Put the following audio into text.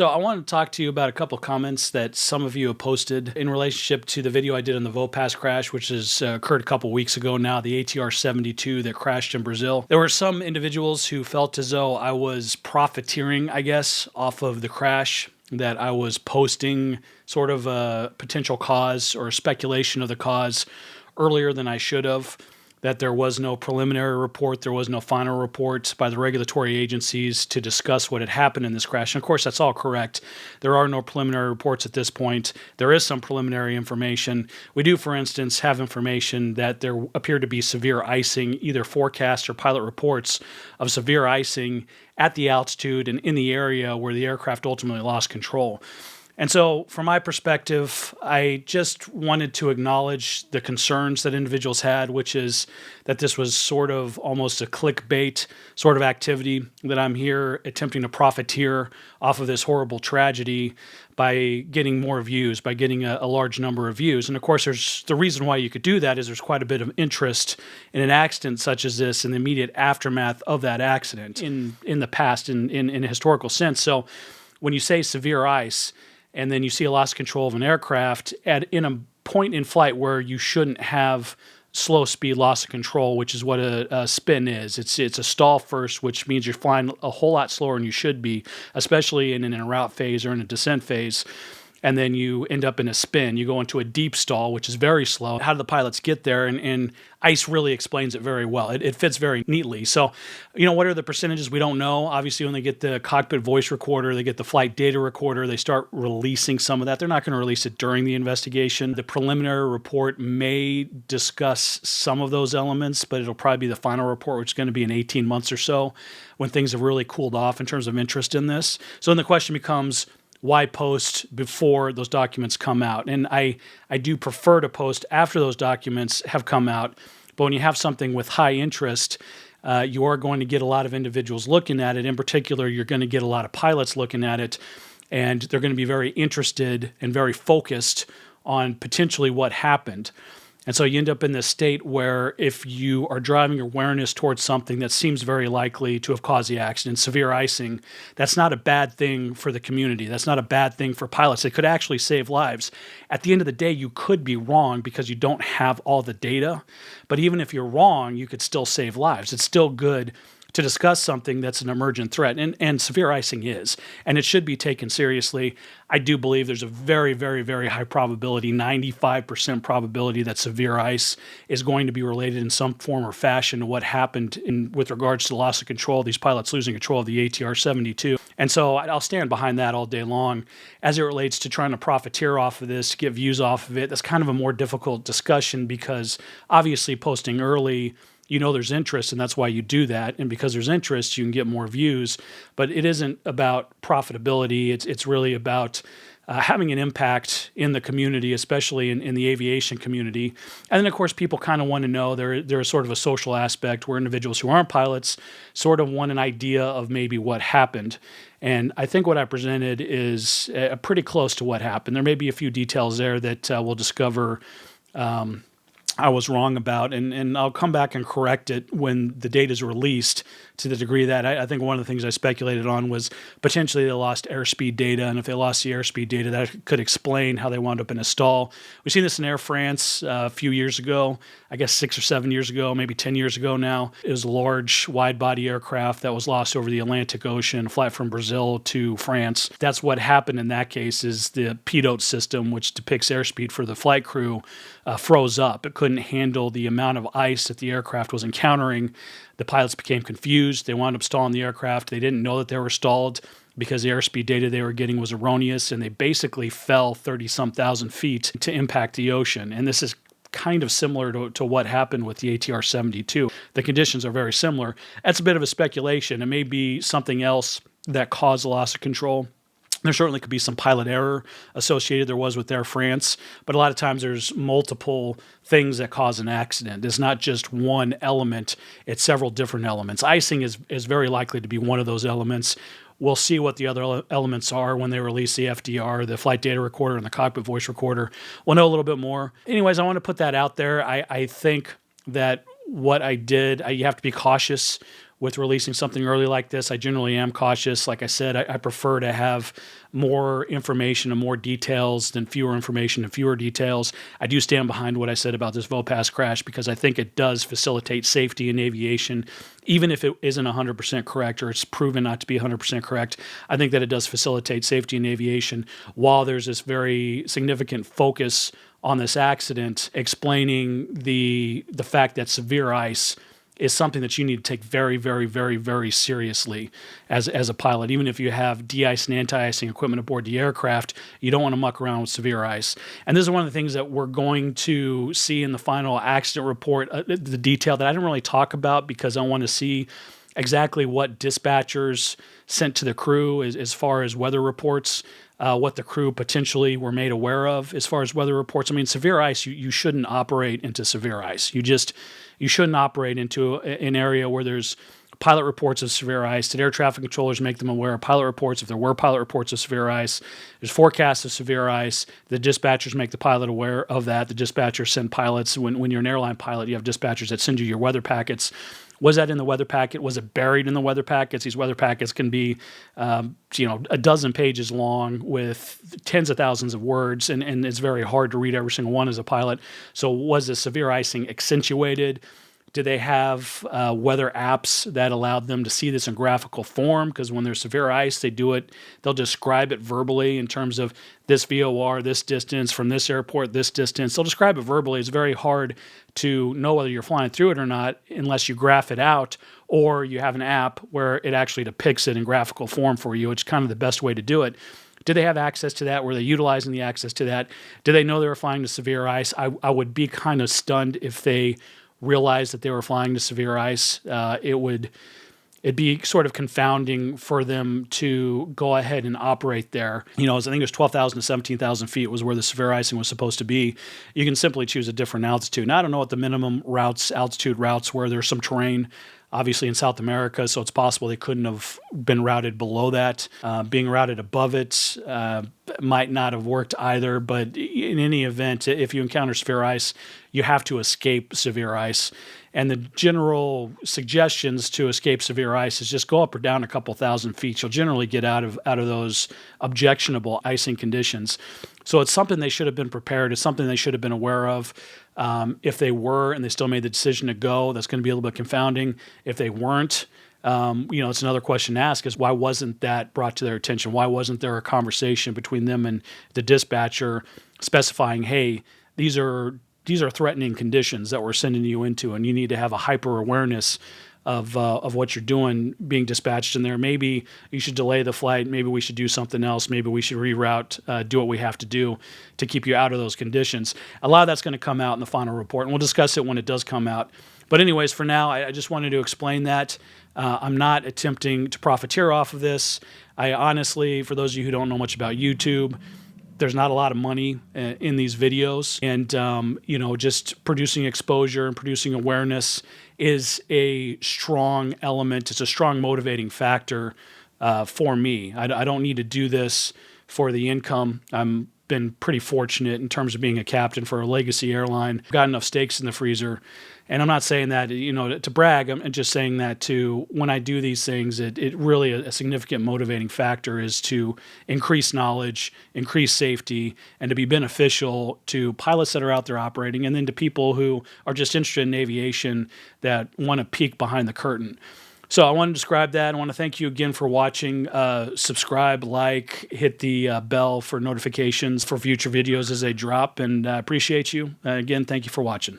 So I wanted to talk to you about a couple of comments that some of you have posted in relationship to the video I did on the VoePass crash, which has occurred a couple weeks ago now, the ATR 72 that crashed in Brazil. There were some individuals who felt as though I was profiteering, I guess, off of the crash, that I was posting sort of a potential cause or a speculation of the cause earlier than I should have, that there was no preliminary report, there was no final report by the regulatory agencies to discuss what had happened in this crash. And of course, that's all correct. There are no preliminary reports at this point. There is some preliminary information. We do, for instance, have information that there appeared to be severe icing, either forecasts or pilot reports of severe icing at the altitude and in the area where the aircraft ultimately lost control. And so from my perspective, I just wanted to acknowledge the concerns that individuals had, which is that this was sort of almost a clickbait sort of activity, that I'm here attempting to profiteer off of this horrible tragedy by getting more views, by getting a large number of views. And of course, there's the reason why you could do that is there's quite a bit of interest in an accident such as this in the immediate aftermath of that accident in the past, in a historical sense. So when you say severe ice, and then you see a loss of control of an aircraft in a point in flight where you shouldn't have slow speed loss of control, which is what a spin is. It's a stall first, which means you're flying a whole lot slower than you should be, especially in a route phase or in a descent phase. And then you end up in a spin. You go into a deep stall, which is very slow. How do the pilots get there? And ice really explains it very well. It fits very neatly. So, what are the percentages? We don't know. Obviously, when they get the cockpit voice recorder, they get the flight data recorder, they start releasing some of that. They're not going to release it during the investigation. The preliminary report may discuss some of those elements, but it'll probably be the final report, which is going to be in 18 months or so, when things have really cooled off in terms of interest in this. So then the question becomes, why post before those documents come out? And I do prefer to post after those documents have come out. But when you have something with high interest, you are going to get a lot of individuals looking at it. In particular, you're going to get a lot of pilots looking at it, and they're going to be very interested and very focused on potentially what happened. And so you end up in this state where if you are driving awareness towards something that seems very likely to have caused the accident, severe icing, that's not a bad thing for the community. That's not a bad thing for pilots. It could actually save lives. At the end of the day, you could be wrong because you don't have all the data. But even if you're wrong, you could still save lives. It's still good to discuss something that's an emergent threat, and severe icing is, and it should be taken seriously. I do believe there's a very, very, very high probability, 95% probability that severe ice is going to be related in some form or fashion to what happened with regards to loss of control, these pilots losing control of the ATR 72. And so I'll stand behind that all day long. As it relates to trying to profiteer off of this, to get views off of it, that's kind of a more difficult discussion because obviously posting early, there's interest, and that's why you do that. And because there's interest, you can get more views. But it isn't about profitability. It's really about having an impact in the community, especially in the aviation community. And then, of course, people kind of want to know there is sort of a social aspect where individuals who aren't pilots sort of want an idea of maybe what happened. And I think what I presented is pretty close to what happened. There may be a few details there that we'll discover I was wrong about, and I'll come back and correct it when the data is released, to the degree that I think one of the things I speculated on was potentially they lost airspeed data, and if they lost the airspeed data, that could explain how they wound up in a stall. We've seen this in Air France a few years ago, I guess 6 or 7 years ago, maybe 10 years ago now. It was a large wide-body aircraft that was lost over the Atlantic Ocean, a flight from Brazil to France. That's what happened in that case, is the PDOT system, which depicts airspeed for the flight crew, froze up. It couldn't handle the amount of ice that the aircraft was encountering. The pilots became confused. They wound up stalling the aircraft. They didn't know that they were stalled because the airspeed data they were getting was erroneous, and they basically fell 30-some thousand feet to impact the ocean. And this is kind of similar to what happened with the ATR 72. The conditions are very similar. That's a bit of a speculation. It may be something else that caused the loss of control. There certainly could be some pilot error associated. There was with Air France, but a lot of times there's multiple things that cause an accident. It's not just one element, it's several different elements. Icing is very likely to be one of those elements. We'll see what the other elements are when they release the FDR, the flight data recorder, and the cockpit voice recorder. We'll know a little bit more. Anyways, I want to put that out there. I think that what I did, you have to be cautious with releasing something early like this. I generally am cautious. Like I said, I prefer to have more information and more details than fewer information and fewer details. I do stand behind what I said about this VoePass crash because I think it does facilitate safety in aviation, even if it isn't 100% correct or it's proven not to be 100% correct. I think that it does facilitate safety in aviation while there's this very significant focus on this accident, explaining the fact that severe ice is something that you need to take very, very, very, very seriously as a pilot. Even if you have de-ice and anti-icing equipment aboard the aircraft, you don't want to muck around with severe ice. And this is one of the things that we're going to see in the final accident report, the detail that I didn't really talk about because I want to see exactly what dispatchers sent to the crew as far as weather reports, what the crew potentially were made aware of as far as weather reports. I mean, severe ice, you shouldn't operate into severe ice. You shouldn't operate into an area where there's pilot reports of severe ice. Did air traffic controllers make them aware of pilot reports? If there were pilot reports of severe ice, there's forecasts of severe ice. The dispatchers make the pilot aware of that. The dispatchers send pilots. When you're an airline pilot, you have dispatchers that send you your weather packets. Was that in the weather packet? Was it buried in the weather packets? These weather packets can be, a dozen pages long with tens of thousands of words, and it's very hard to read every single one as a pilot. So was the severe icing accentuated? Do they have weather apps that allowed them to see this in graphical form? Because when there's severe ice, they'll describe it verbally in terms of this VOR, this distance, from this airport, this distance. They'll describe it verbally. It's very hard to know whether you're flying through it or not unless you graph it out or you have an app where it actually depicts it in graphical form for you. It's kind of the best way to do it. Did they have access to that? Were they utilizing the access to that? Did they know they were flying to severe ice? I would be kind of stunned if they realized that they were flying to severe ice. It'd be sort of confounding for them to go ahead and operate there. I think it was 12,000 to 17,000 feet was where the severe icing was supposed to be. You can simply choose a different altitude. Now, I don't know what the minimum altitude routes were. There's some terrain, obviously, in South America, so it's possible they couldn't have been routed below that. Being routed above it might not have worked either, but in any event, if you encounter severe ice, you have to escape severe ice. And the general suggestions to escape severe ice is just go up or down a couple thousand feet. You'll generally get out of those objectionable icing conditions. So it's something they should have been prepared. It's something they should have been aware of. If they were and they still made the decision to go, that's going to be a little bit confounding. If they weren't, it's another question to ask is why wasn't that brought to their attention? Why wasn't there a conversation between them and the dispatcher specifying, hey, these are threatening conditions that we're sending you into, and you need to have a hyper awareness of what you're doing being dispatched in there. Maybe you should delay the flight. Maybe we should do something else. Maybe we should reroute, do what we have to do to keep you out of those conditions. A lot of that's going to come out in the final report, and we'll discuss it when it does come out. But anyways, for now, I just wanted to explain that. I'm not attempting to profiteer off of this. I honestly, for those of you who don't know much about YouTube, there's not a lot of money in these videos, and just producing exposure and producing awareness is a strong element. It's a strong motivating factor for me. I don't need to do this for the income. I'm been pretty fortunate in terms of being a captain for a legacy airline. I've got enough steaks in the freezer. And I'm not saying that, to brag. I'm just saying that when I do these things, it really a significant motivating factor is to increase knowledge, increase safety, and to be beneficial to pilots that are out there operating, and then to people who are just interested in aviation that want to peek behind the curtain. So I want to describe that. I want to thank you again for watching. Subscribe, like, hit the bell for notifications for future videos as they drop, and I appreciate you. Again, thank you for watching.